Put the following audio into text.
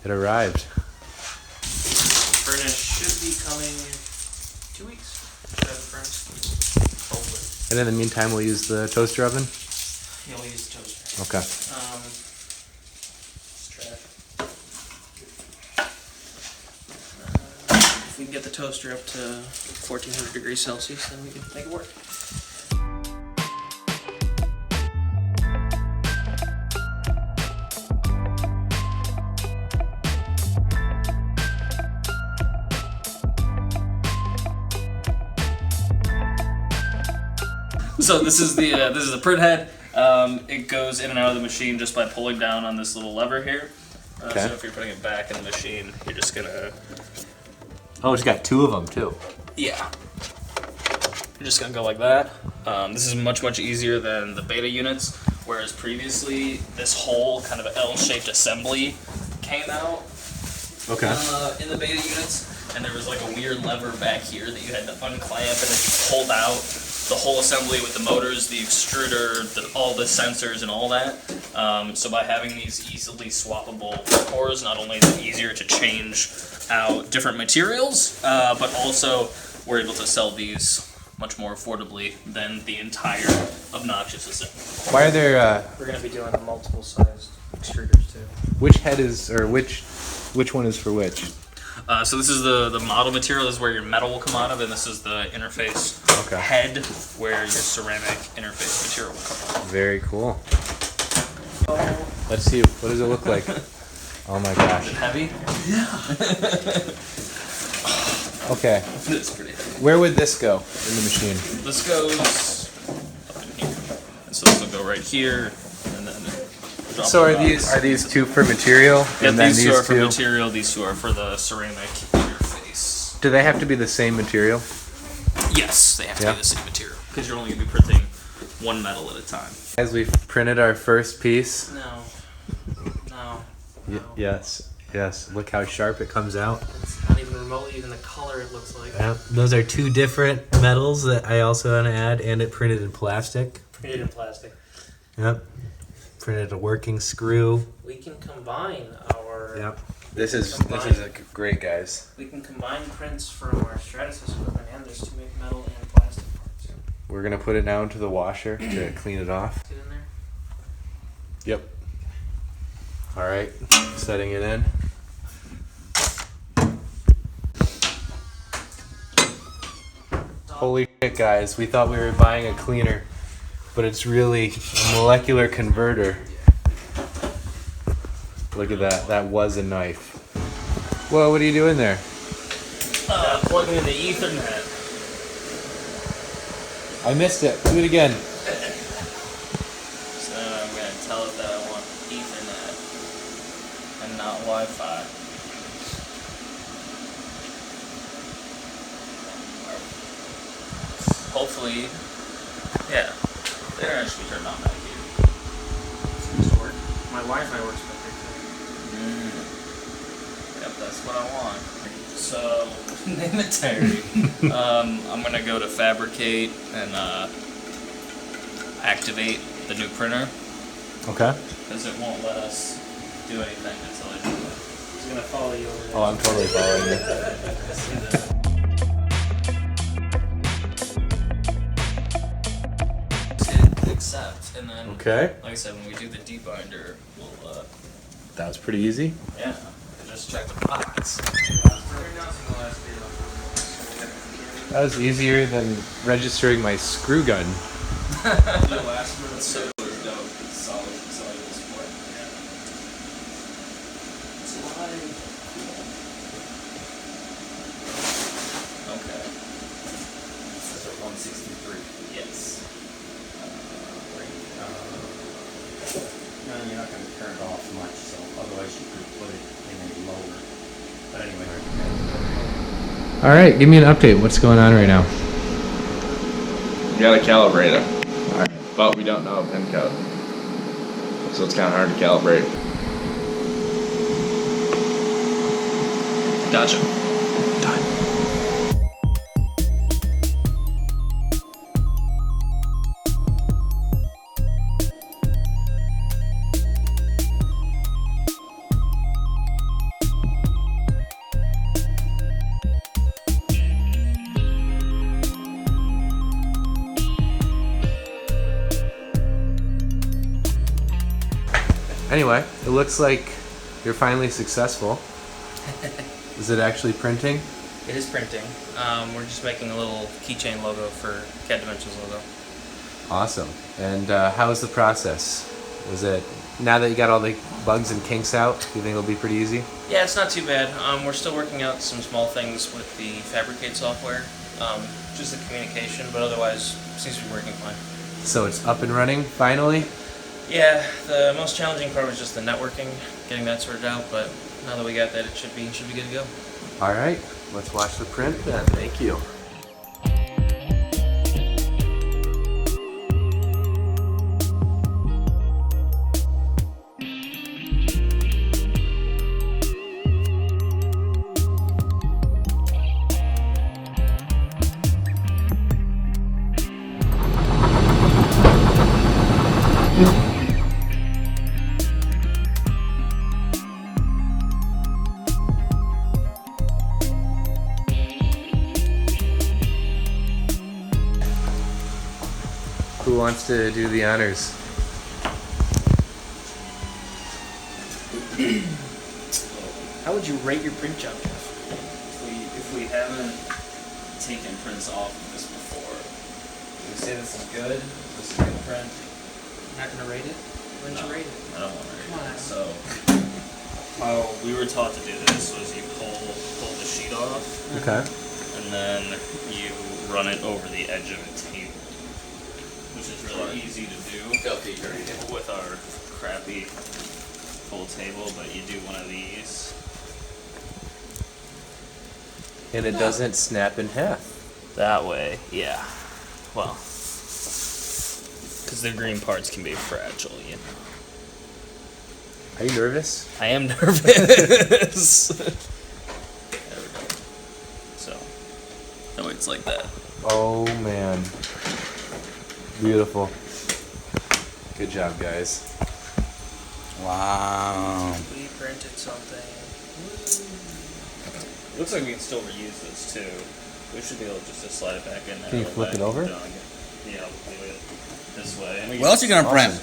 It arrived. Furnace should be coming 2 weeks. Hopefully. And in the meantime, we'll use the toaster oven? Yeah, we'll use the toaster. Okay. Let's try it. If we can get the toaster up to 1400 degrees Celsius, then we can make it work. So this is the print head. It goes in and out of the machine just by pulling down on this little lever here. Okay. So if you're putting it back in the machine, you're just gonna... Oh, it's got 2 of them too. Yeah. You're just gonna go like that. This is much easier than the beta units, whereas previously this whole kind of L-shaped assembly came out in the beta units, and there was like a weird lever back here that you had to unclamp, and then you pulled out the whole assembly with the motors, the extruder, all the sensors and all that. So by having these easily swappable cores, not only is it easier to change out different materials, but also we're able to sell these much more affordably than the entire obnoxious assembly. Why are there, We're going to be doing multiple sized extruders too. which head is, or which one is for which? So this is the model material. This is where your metal will come out of, and this is the interface head where your ceramic interface material will come out. Very cool. Let's see, what does it look like? Oh my gosh. Is it heavy? Okay. It's pretty heavy. Where would this go in the machine? This goes up in here. And so this will go right here, and then drop So the are box. these 2 for material? Yeah, and then these 2 are for 2? material, these 2 are for the ceramic interface. Do they have to be the same material? Yes, they have to Yeah. be the same material, because you're only going to be printing one metal at a time. As we've printed our first piece. No. Yes. Look how sharp it comes out. It's not even remotely even the color it looks like. Those are 2 different metals that I also want to add, and it printed in plastic. Printed in plastic. Yep. Printed a working screw. We can combine our... Yep. This is great, guys. We can combine prints from our Stratasys equipment and there's to make metal and plastic parts. We're gonna put it now into the washer to clean it off. Get in there. Yep. All right, setting it in. Holy shit, guys! We thought we were buying a cleaner, but it's really a molecular converter. Look at that. That was a knife. Whoa! What are you doing there? Plugging in the Ethernet. I missed it. Do it again. So I'm going to tell it that I want Ethernet and not Wi-Fi. Hopefully, yeah, the internet should be turned on back here. Seems to work. My Wi-Fi works better too. Yep, that's what I want. So, name it Terry. I'm going to go to fabricate and activate the new printer. Okay. Because it won't let us do anything until I do it. He's going to follow you over there. Oh, I'm totally following you. Hit accept, and then, Okay. like I said, when we do the debinder, we'll, That was pretty easy. yeah, just check the box. That was easier than registering my screw gun. The last minute so is dope. It's solid support. It's live. Okay. That's at 163. Yes. No, you're not going to turn it off much, so otherwise you could put it in a lower. But anyway. All right, give me an update. What's going on right now? You gotta calibrate it. But we don't know a pin code. So it's kind of hard to calibrate. Gotcha. Anyway, it looks like you're finally successful. Is it actually printing? It is printing. We're just making a little keychain logo for CADimensions logo. Awesome. And how was the process? Was it, now that you got all the bugs and kinks out, do you think it'll be pretty easy? Yeah, it's not too bad. We're still working out some small things with the Fabricate software. Just the communication, but otherwise seems to be working fine. So it's up and running finally? Yeah, the most challenging part was just the networking, getting that sorted out, but now that we got that, it should be good to go. All right, let's watch the print then. Thank you. Who wants to do the honors? How would you rate your print job, Jeff? If we haven't taken prints off of this before, we say this is good, this is a good print. Not gonna rate it? Why don't you rate it? I don't want to Come rate on. it. So, how we were taught to do this was you pull the sheet off, Okay. and then you run it over the edge of a table, which is really easy to do with our crappy full table, but you do one of these. And it doesn't snap in half. That way, yeah. Well, because the green parts can be fragile, you know. Are you nervous? I am nervous. There we go. So, no, it's like that. Oh man. Beautiful. Good job, guys. Wow. We printed something. Looks like we can still reuse this too. We should be able just to slide it back in there. Can you flip it over? Yeah, we'll do it this way. What else are you gonna print?